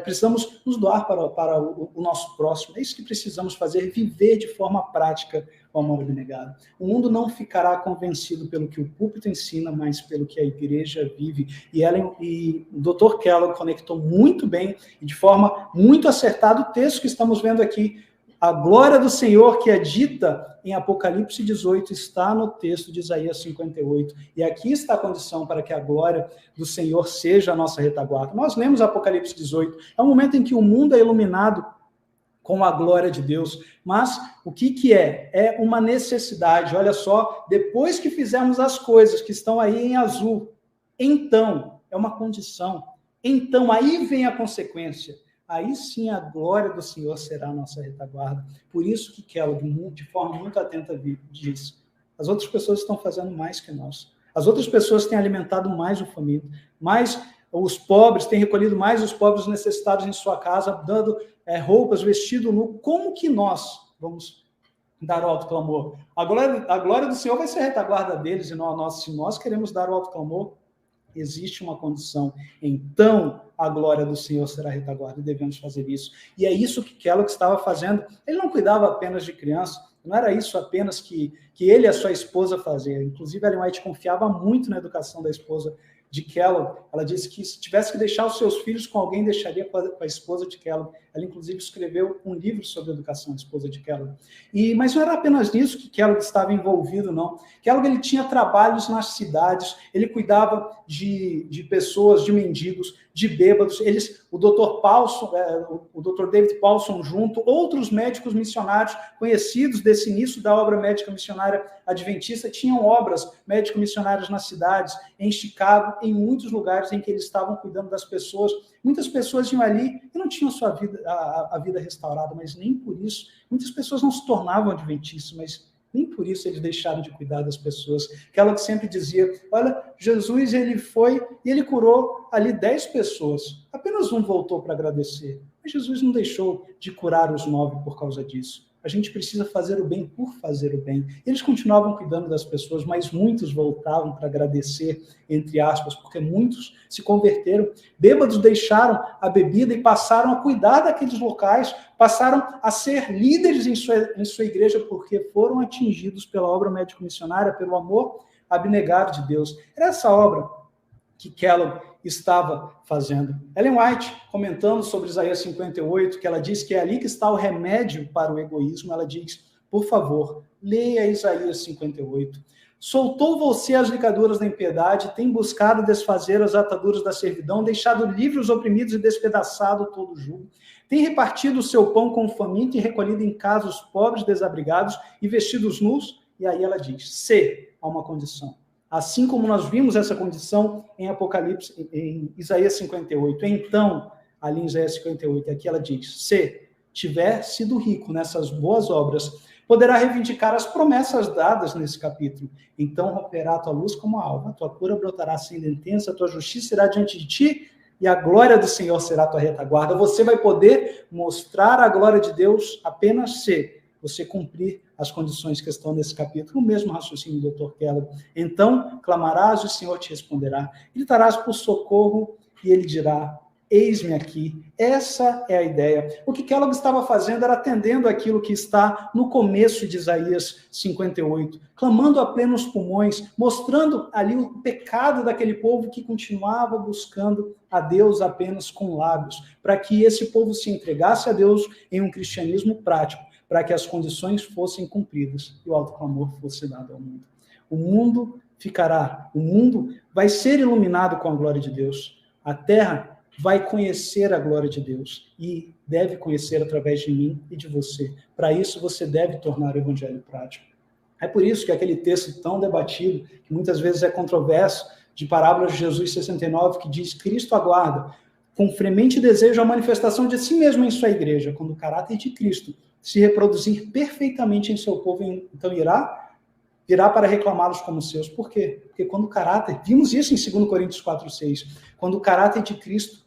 precisamos nos doar para o nosso próximo. É isso que precisamos fazer, viver de forma prática o amor abnegado. O mundo não ficará convencido pelo que o púlpito ensina, mas pelo que a igreja vive. E o Dr. Kellogg conectou muito bem e de forma muito acertada o texto que estamos vendo aqui. A glória do Senhor que é dita em Apocalipse 18 está no texto de Isaías 58. E aqui está a condição para que a glória do Senhor seja a nossa retaguarda. Nós lemos Apocalipse 18. É um momento em que o mundo é iluminado com a glória de Deus. Mas o que é? É uma necessidade. Olha só, depois que fizermos as coisas que estão aí em azul, então, é uma condição. Então, aí vem a consequência. Aí sim a glória do Senhor será a nossa retaguarda. Por isso que Kellogg, de forma muito atenta, diz: as outras pessoas estão fazendo mais que nós. As outras pessoas têm alimentado mais o faminto, mais os pobres, têm recolhido mais os pobres necessitados em sua casa, dando roupas, vestido nu. Como que nós vamos dar o alto clamor? A glória do Senhor vai ser a retaguarda deles e não a nossa. Se nós queremos dar o alto clamor, existe uma condição. Então, a glória do Senhor será a retaguarda e devemos fazer isso. E é isso que Kellogg estava fazendo. Ele não cuidava apenas de crianças, não era isso apenas que ele e a sua esposa faziam. Inclusive, Ellen White confiava muito na educação da esposa de Kellogg. Ela disse que se tivesse que deixar os seus filhos com alguém, deixaria com a esposa de Kellogg. Ela, inclusive, escreveu um livro sobre educação, a esposa de Kellogg. Mas não era apenas nisso que Kellogg estava envolvido, não. Kellogg, ele tinha trabalhos nas cidades, ele cuidava de pessoas, de mendigos, de bêbados. O Dr. Paulson, o Dr. David Paulson junto, outros médicos missionários conhecidos desse início da obra médica missionária adventista, tinham obras médico-missionárias nas cidades, em Chicago, em muitos lugares em que eles estavam cuidando das pessoas. Muitas pessoas iam ali e não tinham a vida restaurada, mas nem por isso. Muitas pessoas não se tornavam adventistas, mas nem por isso eles deixaram de cuidar das pessoas. Kellogg sempre dizia: olha, Jesus, ele foi e ele curou ali 10 pessoas. Apenas um voltou para agradecer. Mas Jesus não deixou de curar os 9 por causa disso. A gente precisa fazer o bem por fazer o bem. Eles continuavam cuidando das pessoas, mas muitos voltavam para agradecer, entre aspas, porque muitos se converteram. Bêbados deixaram a bebida e passaram a cuidar daqueles locais, passaram a ser líderes em sua igreja, porque foram atingidos pela obra médico-missionária, pelo amor abnegado de Deus. Era essa obra que Kellogg estava fazendo. Ellen White, comentando sobre Isaías 58, que ela diz que é ali que está o remédio para o egoísmo, ela diz: por favor, leia Isaías 58. Soltou você as ligaduras da impiedade, tem buscado desfazer as ataduras da servidão, deixado livres os oprimidos e despedaçado todo o jugo. Tem repartido o seu pão com o faminto e recolhido em casa os pobres desabrigados e vestidos nus. E aí ela diz: se há uma condição. Assim como nós vimos essa condição em Apocalipse, em Isaías 58. Então, ali em Isaías 58, aqui ela diz: se tiver sido rico nessas boas obras, poderá reivindicar as promessas dadas nesse capítulo. Então romperá a tua luz como a alva, a tua cura brotará sem intensa, a tua justiça irá diante de ti, e a glória do Senhor será a tua retaguarda. Você vai poder mostrar a glória de Deus apenas se você cumprir as condições que estão nesse capítulo, o mesmo raciocínio do Dr. Kellogg. Então, clamarás e o Senhor te responderá. Gritarás por socorro e ele dirá: eis-me aqui. Essa é a ideia. O que Kellogg estava fazendo era atendendo aquilo que está no começo de Isaías 58, clamando a plenos pulmões, mostrando ali o pecado daquele povo que continuava buscando a Deus apenas com lábios, para que esse povo se entregasse a Deus em um cristianismo prático, para que as condições fossem cumpridas e o alto clamor fosse dado ao mundo. O mundo vai ser iluminado com a glória de Deus. A terra vai conhecer a glória de Deus e deve conhecer através de mim e de você. Para isso, você deve tornar o evangelho prático. É por isso que aquele texto tão debatido, que muitas vezes é controverso, de Parábolas de Jesus 69, que diz: Cristo aguarda. com fremente desejo a manifestação de si mesmo em sua igreja, quando o caráter de Cristo se reproduzir perfeitamente em seu povo, então virá para reclamá-los como seus. Por quê? Porque quando o caráter, vimos isso em 2 Coríntios 4:6, quando o caráter de Cristo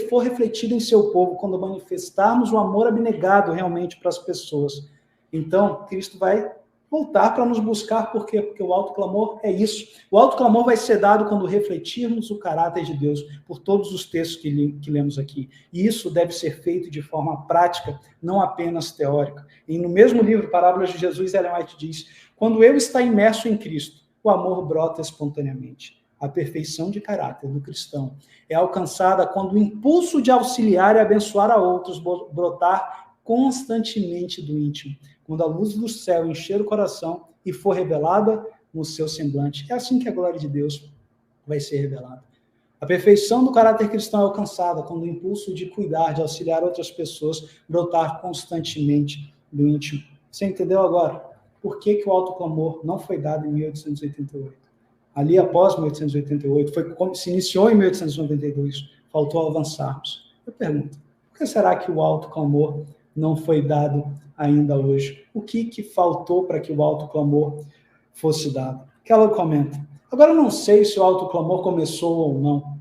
for refletido em seu povo, quando manifestarmos o amor abnegado realmente para as pessoas, então Cristo vai voltar para nos buscar. Por quê? Porque o alto clamor é isso. O alto clamor vai ser dado quando refletirmos o caráter de Deus por todos os textos que lemos aqui. E isso deve ser feito de forma prática, não apenas teórica. E no mesmo livro, Parábolas de Jesus, Ellen White diz: quando eu estou imerso em Cristo, o amor brota espontaneamente. A perfeição de caráter do cristão é alcançada quando o impulso de auxiliar e abençoar a outros brotar constantemente do íntimo, quando a luz do céu encher o coração e for revelada no seu semblante. É assim que a glória de Deus vai ser revelada. A perfeição do caráter cristão é alcançada quando o impulso de cuidar, de auxiliar outras pessoas, brotar constantemente do íntimo. Você entendeu agora por que o alto clamor não foi dado em 1888? Ali, após 1888, se iniciou em 1892, faltou avançarmos. Eu pergunto, por que será que o alto clamor não foi dado ainda hoje? O que faltou para que o alto clamor fosse dado? Keller comenta: agora eu não sei se o alto clamor começou ou não.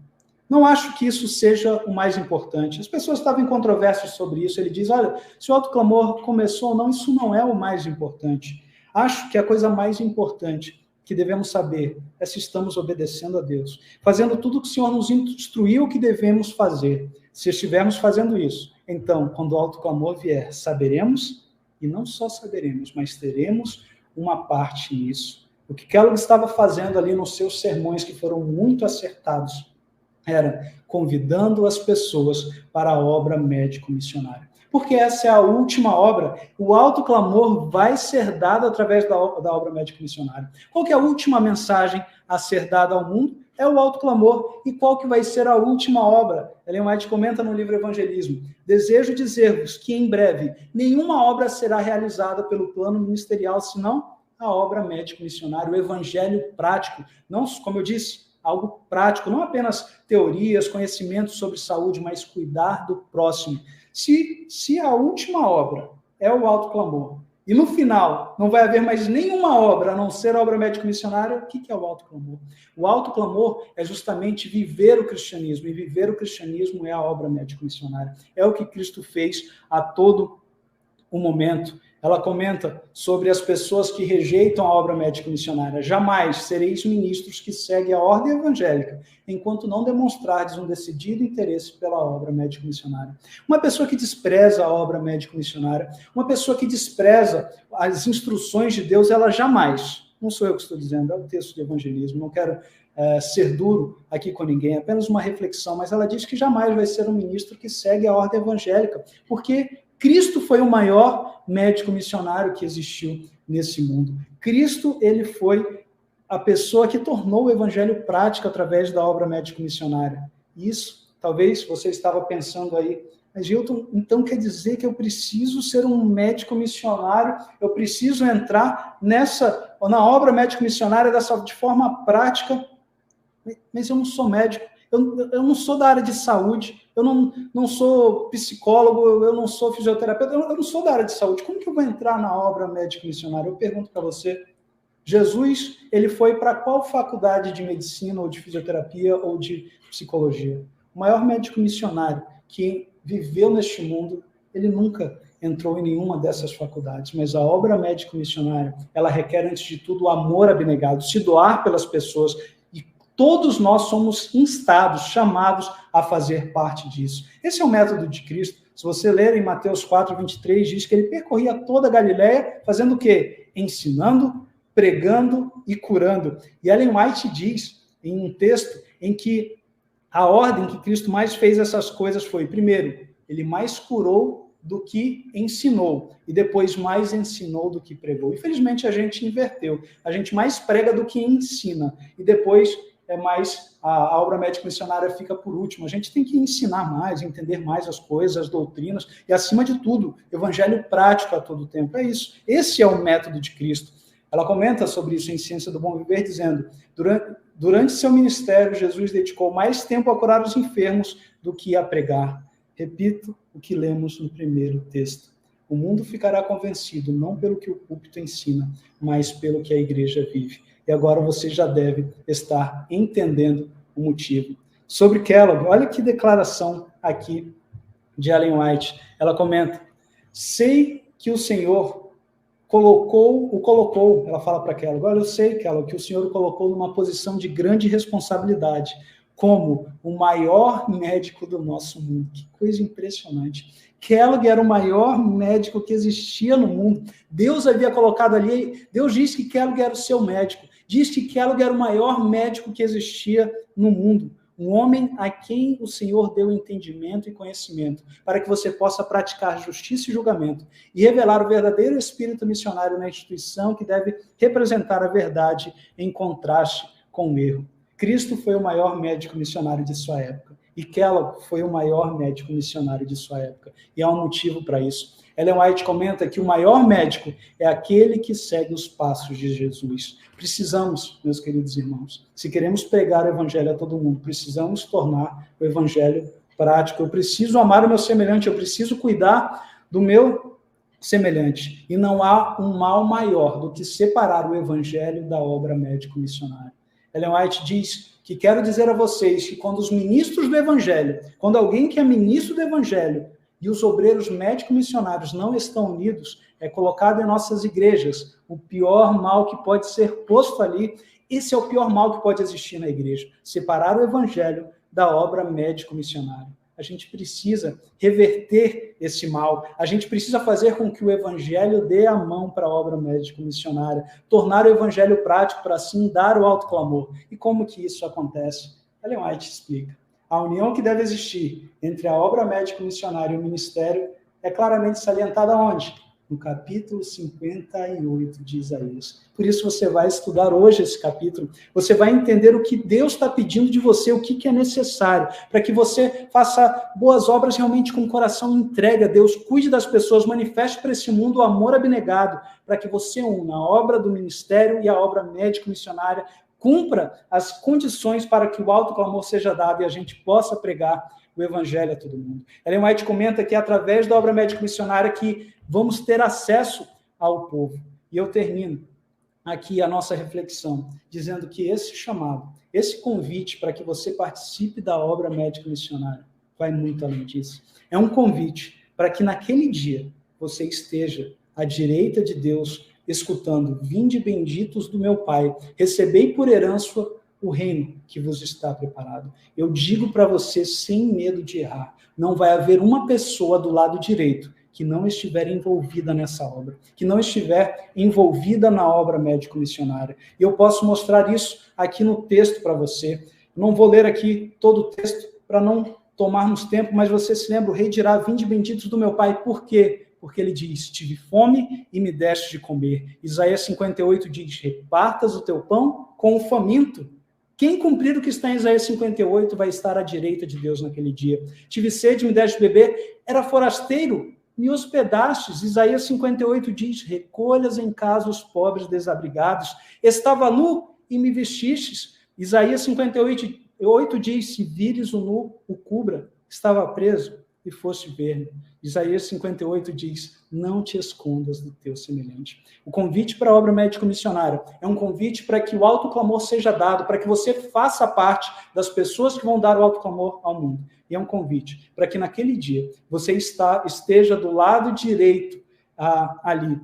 Não acho que isso seja o mais importante. As pessoas estavam em controvérsia sobre isso. Ele diz: olha, se o alto clamor começou ou não, isso não é o mais importante. Acho que a coisa mais importante que devemos saber é se estamos obedecendo a Deus, fazendo tudo o que o Senhor nos instruiu que devemos fazer. Se estivermos fazendo isso, então, quando o alto clamor vier, saberemos, e não só saberemos, mas teremos uma parte nisso. O que Kellogg estava fazendo ali nos seus sermões, que foram muito acertados, era convidando as pessoas para a obra médico-missionária. Porque essa é a última obra. O alto clamor vai ser dado através da obra médico-missionária. Qual que é a última mensagem a ser dada ao mundo? É o alto clamor. E qual que vai ser a última obra? Ellen White comenta no livro Evangelismo: desejo dizer-vos que em breve nenhuma obra será realizada pelo plano ministerial, senão a obra médico-missionária, o evangelho prático. Não, como eu disse, algo prático, não apenas teorias, conhecimentos sobre saúde, mas cuidar do próximo. Se a última obra é o alto clamor, e no final não vai haver mais nenhuma obra a não ser a obra médico-missionária, o que é o alto clamor? O alto clamor é justamente viver o cristianismo, e viver o cristianismo é a obra médico-missionária. É o que Cristo fez a todo o momento. Ela comenta sobre as pessoas que rejeitam a obra médico-missionária: jamais sereis ministros que seguem a ordem evangélica, enquanto não demonstrardes um decidido interesse pela obra médico-missionária. Uma pessoa que despreza a obra médico-missionária, uma pessoa que despreza as instruções de Deus, ela jamais, não sou eu que estou dizendo, é o texto de evangelismo, não quero ser duro aqui com ninguém, é apenas uma reflexão, mas ela diz que jamais vai ser um ministro que segue a ordem evangélica, porque Cristo foi o maior médico missionário que existiu nesse mundo. Cristo, ele foi a pessoa que tornou o evangelho prático através da obra médico-missionária. Isso, talvez você estava pensando aí: mas Hilton, então quer dizer que eu preciso ser um médico missionário, eu preciso entrar na obra médico-missionária de forma prática? Mas eu não sou médico. Eu não sou da área de saúde, eu não sou psicólogo, eu não sou fisioterapeuta, eu não sou da área de saúde. Como que eu vou entrar na obra médico-missionária? Eu pergunto para você: Jesus, ele foi para qual faculdade de medicina, ou de fisioterapia, ou de psicologia? O maior médico missionário que viveu neste mundo, ele nunca entrou em nenhuma dessas faculdades, mas a obra médico-missionária, ela requer, antes de tudo, o amor abnegado, se doar pelas pessoas. Todos nós somos instados, chamados a fazer parte disso. Esse é o método de Cristo. Se você ler em Mateus 4:23, diz que ele percorria toda a Galileia, fazendo o quê? Ensinando, pregando e curando. E Ellen White diz, em um texto, em que a ordem que Cristo mais fez essas coisas foi: primeiro, ele mais curou do que ensinou, e depois mais ensinou do que pregou. Infelizmente, a gente inverteu. A gente mais prega do que ensina, e depois a obra médico-missionária fica por último. A gente tem que ensinar mais, entender mais as coisas, as doutrinas, e, acima de tudo, evangelho prático a todo tempo. É isso. Esse é o método de Cristo. Ela comenta sobre isso em Ciência do Bom Viver, dizendo: durante seu ministério, Jesus dedicou mais tempo a curar os enfermos do que a pregar. Repito o que lemos no primeiro texto. O mundo ficará convencido não pelo que o púlpito ensina, mas pelo que a igreja vive. E agora você já deve estar entendendo o motivo. Sobre Kellogg, olha que declaração aqui de Ellen White. Ela comenta: sei que o Senhor colocou, ela fala para Kellogg: olha, eu sei, Kellogg, que o Senhor o colocou numa posição de grande responsabilidade, como o maior médico do nosso mundo. Que coisa impressionante. Kellogg era o maior médico que existia no mundo. Deus havia colocado ali, Deus disse que Kellogg era o seu médico, diz que Kellogg era o maior médico que existia no mundo. Um homem a quem o Senhor deu entendimento e conhecimento, para que você possa praticar justiça e julgamento, e revelar o verdadeiro espírito missionário na instituição que deve representar a verdade em contraste com o erro. Cristo foi o maior médico missionário de sua época, e Kellogg foi o maior médico missionário de sua época, e há um motivo para isso. Ellen White comenta que o maior médico é aquele que segue os passos de Jesus. Precisamos, meus queridos irmãos, se queremos pregar o evangelho a todo mundo, precisamos tornar o evangelho prático. Eu preciso amar o meu semelhante, eu preciso cuidar do meu semelhante. E não há um mal maior do que separar o evangelho da obra médico-missionária. Ellen White diz que quero dizer a vocês que quando os ministros do evangelho, quando alguém que é ministro do evangelho e os obreiros médico-missionários não estão unidos, é colocado em nossas igrejas o pior mal que pode ser posto ali. Esse é o pior mal que pode existir na igreja, separar o evangelho da obra médico-missionária. A gente precisa reverter esse mal, a gente precisa fazer com que o evangelho dê a mão para a obra médico-missionária, tornar o evangelho prático para assim dar o autoclamor. E como que isso acontece? Ellen White explica. A união que deve existir entre a obra médico-missionária e o ministério é claramente salientada onde? No capítulo 58 de Isaías. Por isso você vai estudar hoje esse capítulo, você vai entender o que Deus está pedindo de você, o que é necessário, para que você faça boas obras realmente com o coração entregue a Deus, cuide das pessoas, manifeste para esse mundo o amor abnegado, para que você una a obra do ministério e a obra médico-missionária, cumpra as condições para que o autoclamor seja dado e a gente possa pregar o evangelho a todo mundo. Ellen White comenta que é através da obra médico-missionária que vamos ter acesso ao povo. E eu termino aqui a nossa reflexão, dizendo que esse chamado, esse convite para que você participe da obra médico-missionária, vai muito além disso. É um convite para que naquele dia você esteja à direita de Deus, escutando: vinde benditos do meu Pai, recebei por herança o reino que vos está preparado. Eu digo para você sem medo de errar, não vai haver uma pessoa do lado direito que não estiver envolvida nessa obra, que não estiver envolvida na obra médico-missionária. E eu posso mostrar isso aqui no texto para você. Não vou ler aqui todo o texto para não tomarmos tempo, mas você se lembra: o rei dirá: vinde benditos do meu Pai. Por quê? Porque ele diz: tive fome e me deste de comer. Isaías 58 diz: repartas o teu pão com o faminto. Quem cumprir o que está em Isaías 58 vai estar à direita de Deus naquele dia. Tive sede, me deste de beber, era forasteiro, me hospedastes. Isaías 58 diz: recolhas em casa os pobres desabrigados. Estava nu e me vestistes. Isaías 58 diz: se vires o nu, o cubra. Estava preso e foste ver-me. Isaías 58 diz: não te escondas do teu semelhante. O convite para a obra médico-missionária é um convite para que o autoclamor seja dado, para que você faça parte das pessoas que vão dar o autoclamor ao mundo. E é um convite para que naquele dia você esteja do lado direito ali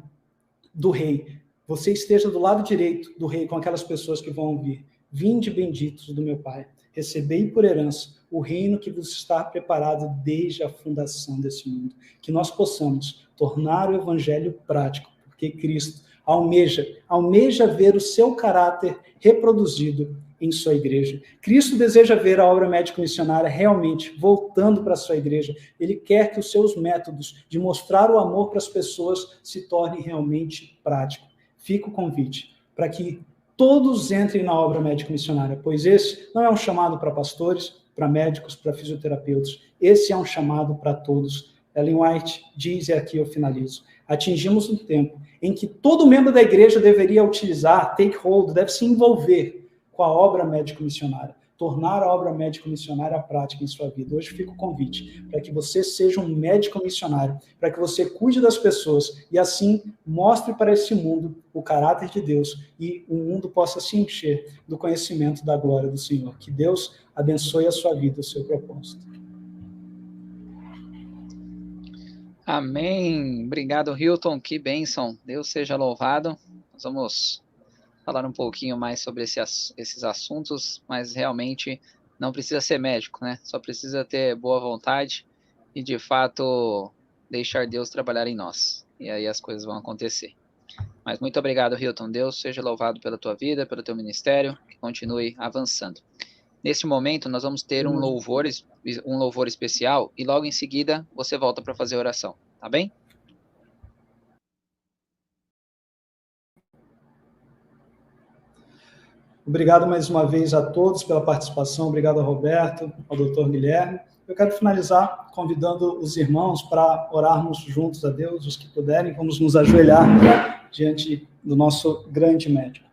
do rei. Você esteja do lado direito do rei com aquelas pessoas que vão ouvir: vinde benditos do meu Pai, recebei por herança o reino que vos está preparado desde a fundação desse mundo. Que nós possamos tornar o evangelho prático, porque Cristo almeja ver o seu caráter reproduzido em sua igreja. Cristo deseja ver a obra médico-missionária realmente voltando para a sua igreja. Ele quer que os seus métodos de mostrar o amor para as pessoas se tornem realmente práticos. Fica o convite para que todos entrem na obra médico-missionária, pois esse não é um chamado para pastores, para médicos, para fisioterapeutas. Esse é um chamado para todos, Ellen White diz, e aqui eu finalizo, atingimos um tempo em que todo membro da igreja deveria utilizar, take hold, deve se envolver com a obra médico-missionária, tornar a obra médico-missionária prática em sua vida. Hoje fica o convite para que você seja um médico missionário, para que você cuide das pessoas e assim mostre para esse mundo o caráter de Deus e o mundo possa se encher do conhecimento da glória do Senhor. Que Deus abençoe a sua vida, o seu propósito. Amém. Obrigado, Hilton. Que bênção. Deus seja louvado. Nós vamos falar um pouquinho mais sobre esses assuntos, mas realmente não precisa ser médico, né? Só precisa ter boa vontade e, de fato, deixar Deus trabalhar em nós. E aí as coisas vão acontecer. Mas muito obrigado, Hilton. Deus seja louvado pela tua vida, pelo teu ministério, que continue avançando. Neste momento, nós vamos ter um louvor especial e logo em seguida você volta para fazer a oração, tá bem? Obrigado mais uma vez a todos pela participação, obrigado ao Roberto, ao Dr. Guilherme. Eu quero finalizar convidando os irmãos para orarmos juntos a Deus, os que puderem, vamos nos ajoelhar diante do nosso grande médico.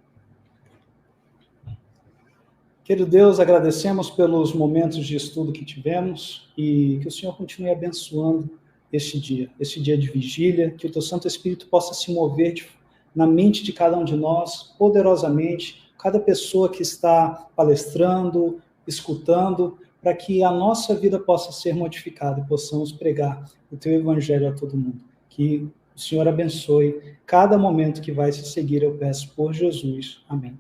Querido Deus, agradecemos pelos momentos de estudo que tivemos e que o Senhor continue abençoando este dia de vigília, que o Teu Santo Espírito possa se mover na mente de cada um de nós, poderosamente, cada pessoa que está palestrando, escutando, para que a nossa vida possa ser modificada e possamos pregar o Teu Evangelho a todo mundo. Que o Senhor abençoe cada momento que vai se seguir, eu peço por Jesus. Amém.